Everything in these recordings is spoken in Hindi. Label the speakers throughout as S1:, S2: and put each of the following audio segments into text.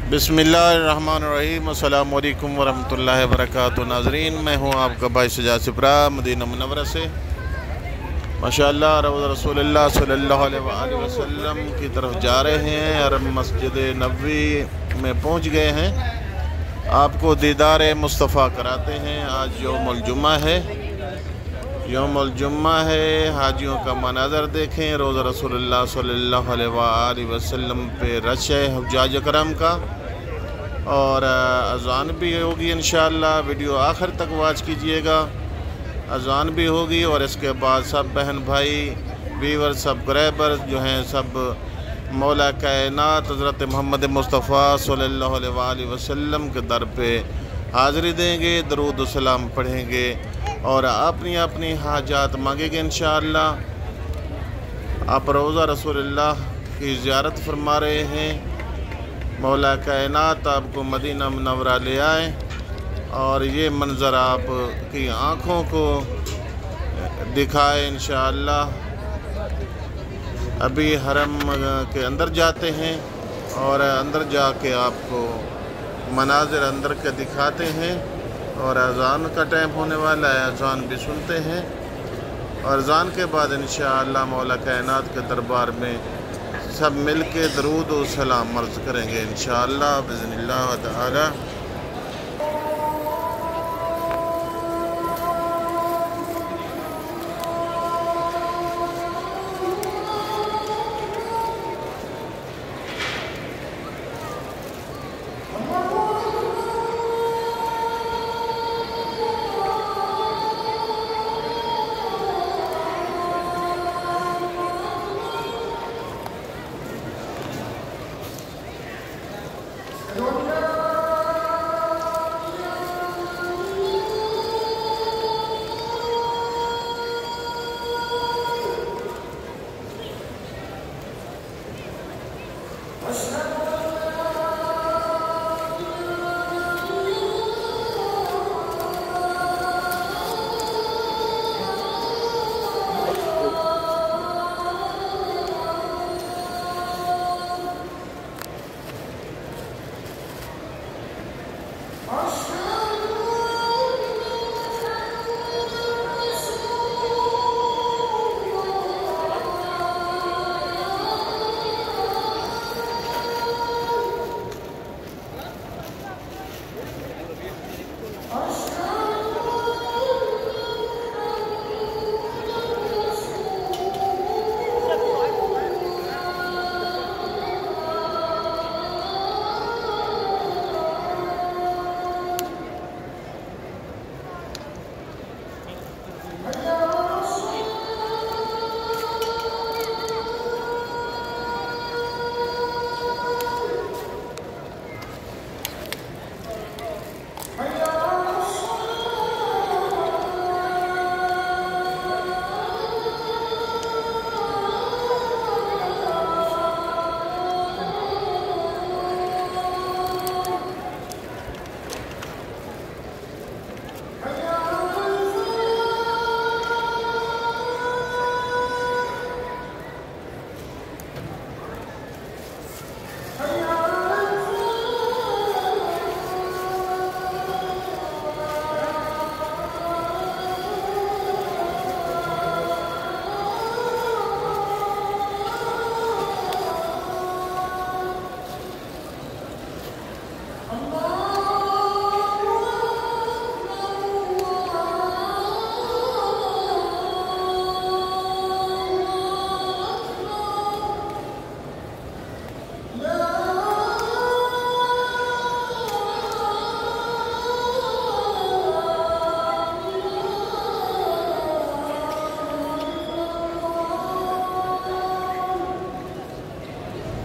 S1: बिस्मिल्लाहिर्रहमानिर्रहीम। अस्सलामु अलैकुम वरहमतुल्लाहि वबरकातुहू। नाज़रीन, मैं हूँ आपका भाई सजाद सिपरा मदीना मुनव्वरा से। माशाअल्लाह रौज़ा रसूलुल्लाह सल्लल्लाहु अलैहि वसल्लम की तरफ जा रहे हैं और मस्जिद नबवी में पहुँच गए हैं। आपको दीदार मुस्तफ़ा कराते हैं। आज यौमुल जुम्मा है, यौमुल जुम्मा है। हाजियों का मनाज़र देखें। रोज़ा रसूलुल्लाह सल्लल्लाहु अलैहि वसल्लम पे रश है हुज्जाज करम का, और अज़ान भी होगी इंशाअल्लाह। वीडियो आखिर तक वॉच कीजिएगा। अज़ान भी होगी और इसके बाद सब बहन भाई व्यूअर सब्सक्राइबर जो हैं सब मौला कायनात हज़रत मोहम्मद मुस्तफ़ा सल्लल्लाहु अलैहि वसल्लम के दर पे हाज़िरी देंगे, दरूद व सलाम पढ़ेंगे और अपनी अपनी हाजात मांगेंगे इंशाअल्लाह। आप रोज़ा रसूलुल्लाह की ज़ियारत फरमा रहे हैं। मौला कायनात आपको मदीना मुनव्वरा ले आए और ये मंज़र आपकी आँखों को दिखाए इंशाअल्लाह। अभी हरम के अंदर जाते हैं और अंदर जाके आपको मनाज़िर अंदर के दिखाते हैं और अज़ान का टाइम होने वाला है। अज़ान भी सुनते हैं और अज़ान के बाद इंशाअल्लाह मौला कायनात के दरबार में सब मिल के दरूद व सलाम अर्ज़ करेंगे इंशाअल्लाह बिज़निल्लाह ताला।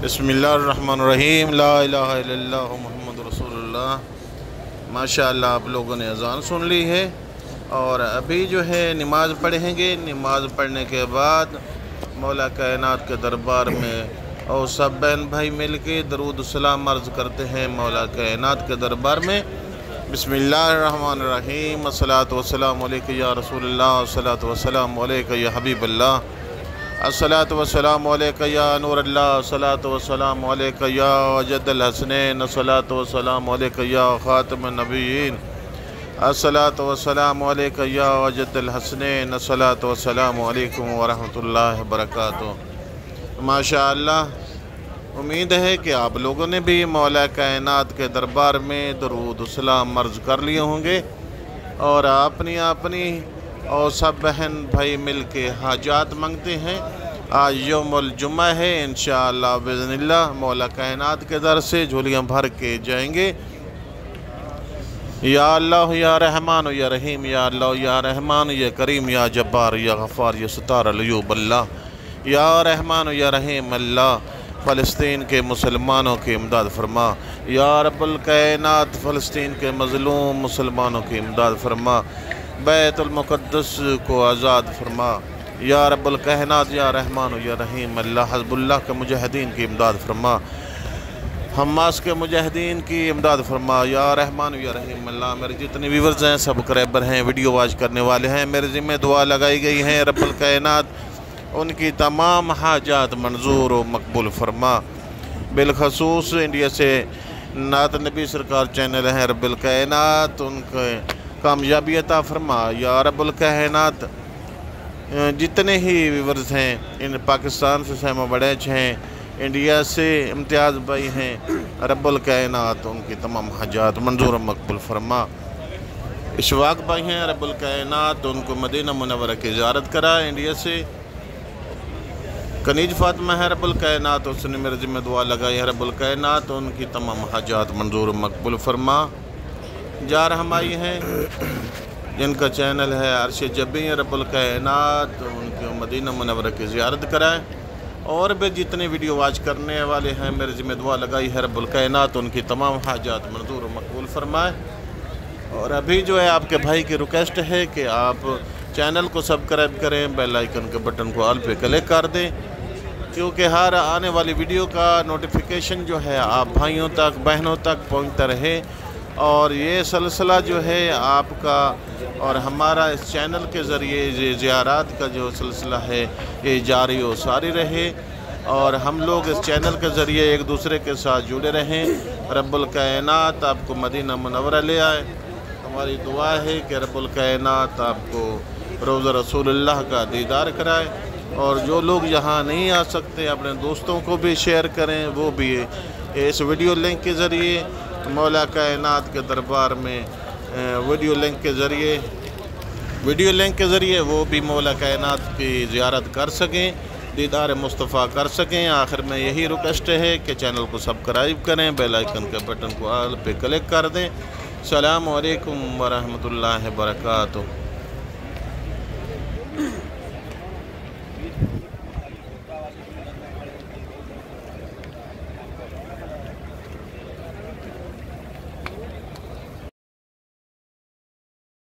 S1: बिस्मिल्लाहिर्रहमानिर्रहीम। ला इलाहा इल्लल्लाह मुहम्मदुर रसूलुल्लाह। माशाअल्लाह आप लोगों ने अज़ान सुन ली है और अभी जो है नमाज़ पढ़ेंगे। नमाज़ पढ़ने के बाद मौला कायनात के दरबार में और सब बहन भाई मिल के दरूद सलाम अर्ज़ करते हैं मौला कायनात के दरबार में। बिस्मिल्लाहिर्रहमानिर्रहीम। अस्सलातु वस्सलामु अलैका या रसूलल्लाह, अस्सलातु वस्सलामु अलैका या हबीबल्लाह, अस्सलातु वस्सलामु अलैका या नूरल्लाह, अस्सलातु वस्सलामु अलैका या वजदल हसनैन, अस्सलातु वस्सलामु अलैका या खातमुन नबिय्यीन, अस्सलातु वस्सलामु अलैका या वजदल हसनैन, अस्सलातु वस्सलामु अलैकुम व रहमतुल्लाहि व बरकातुहू। माशाअल्लाह, उम्मीद है कि आप लोगों ने भी मौला कायनात के दरबार में दरूद सलाम अर्ज़ कर लिए होंगे और अपनी अपनी और सब बहन भाई मिल के हाजात मांगते हैं। आज यौमुल जुम्मा है, इंशाअल्लाह बिज़निल्लाह मौला कायनात के दर से झोलियाँ भर के जाएंगे। या अल्लाह या रहमान या रहीम, या अल्लाह या रहमान या करीम, या जब्बार या गफ़ार या सत्तार अल्यूब अल्लाह, या रहमान या रहीम अल्लाह, फ़लस्तीन के मुसलमानों की इमदाद फरमा। या रब्बुल कायनात, फ़लस्तीन के मज़लूम मुसलमानों की इमदाद फरमा। बैतुल मुक़द्दस को आज़ाद फरमा। या रब्बुल कायनात या रहमान या रहीम अल्लाह, हज़्बुल्लाह के मुजाहिदीन की इमदाद फरमा, हमास के मुजाहिदीन की इमदाद फरमा। या रहमान या रहीम अल्लाह, मेरे जितने व्यूवर्स हैं, सब्सक्राइबर हैं, वीडियो वॉच करने वाले हैं, मेरे ज़िम्मे दुआ लगाई गई हैं। रब्बुल कायनात उनकी तमाम हाजात मंजूर व मकबूल फरमा। बिलखसूस इंडिया से नात नबी सरकार चैनल हैं, रब्बुल कायनात उनके कामयाबी अता फरमा। या रब्बुल कायनात जितने ही व्यूवर्स हैं, इन पाकिस्तान से सहमा बड़ैच हैं, इंडिया से इम्तियाज़ भाई हैं, रब्बुल कायनात उनकी तमाम हाजात मंजूर व मकबूल फरमा। इशवाक भाई हैं, रब्बुल कायनात उनको मदीना मुनव्वरा की ज़ियारत करा। इंडिया से कनीज फातिमा है, रब्बुल कायनात उसने मेरे ज़िम्मे दुआ लगाई है, रब्बुल कायनात उनकी तमाम हाजात मंजूर व मकबूल फरमा। जार हमारी हैं जिनका चैनल है अर्श जबी, रब्बुल कायनात उनकी मदीना मुनव्वरा की ज़ियारत कराए। और भी जितने वीडियो वॉच करने वाले हैं, मेरे ज़िम्मे दुआ लगाई है, रब्बुल कायनात उनकी तमाम हाजात मंजूर व मकबूल फरमाए। और अभी जो है आपके भाई की रिक्वेस्ट है कि आप चैनल को सब्सक्राइब करें, बेल आइकन के बटन को ऑल पे क्लिक कर दें, क्योंकि हर आने वाली वीडियो का नोटिफिकेशन जो है आप भाइयों तक बहनों तक पहुंचता रहे और ये सिलसिला जो है आपका और हमारा इस चैनल के ज़रिए ये ज़ियारत का जो सिलसिला है ये जारी व सारी रहे और हम लोग इस चैनल के ज़रिए एक दूसरे के साथ जुड़े रहें। रब्बुल कायनात आपको मदीना मुनव्वरा ले आए। हमारी दुआ है कि रब्बुल कायनात आपको रोज़ा रसूलुल्लाह का दीदार कराए। और जो लोग यहाँ नहीं आ सकते, अपने दोस्तों को भी शेयर करें, वो भी इस वीडियो लिंक के ज़रिए मौला कायनात के दरबार में वीडियो लिंक के ज़रिए वो भी मौला कायनात की ज़ियारत कर सकें, दीदार मुस्तफ़ा कर सकें। आखिर में यही रिक्वेस्ट है कि चैनल को सब्सक्राइब करें, बेल आइकन के बटन को ऑल पे क्लिक कर दें। अस्सलामु अलैकुम व रहमतुल्लाहि व बरकातुहू।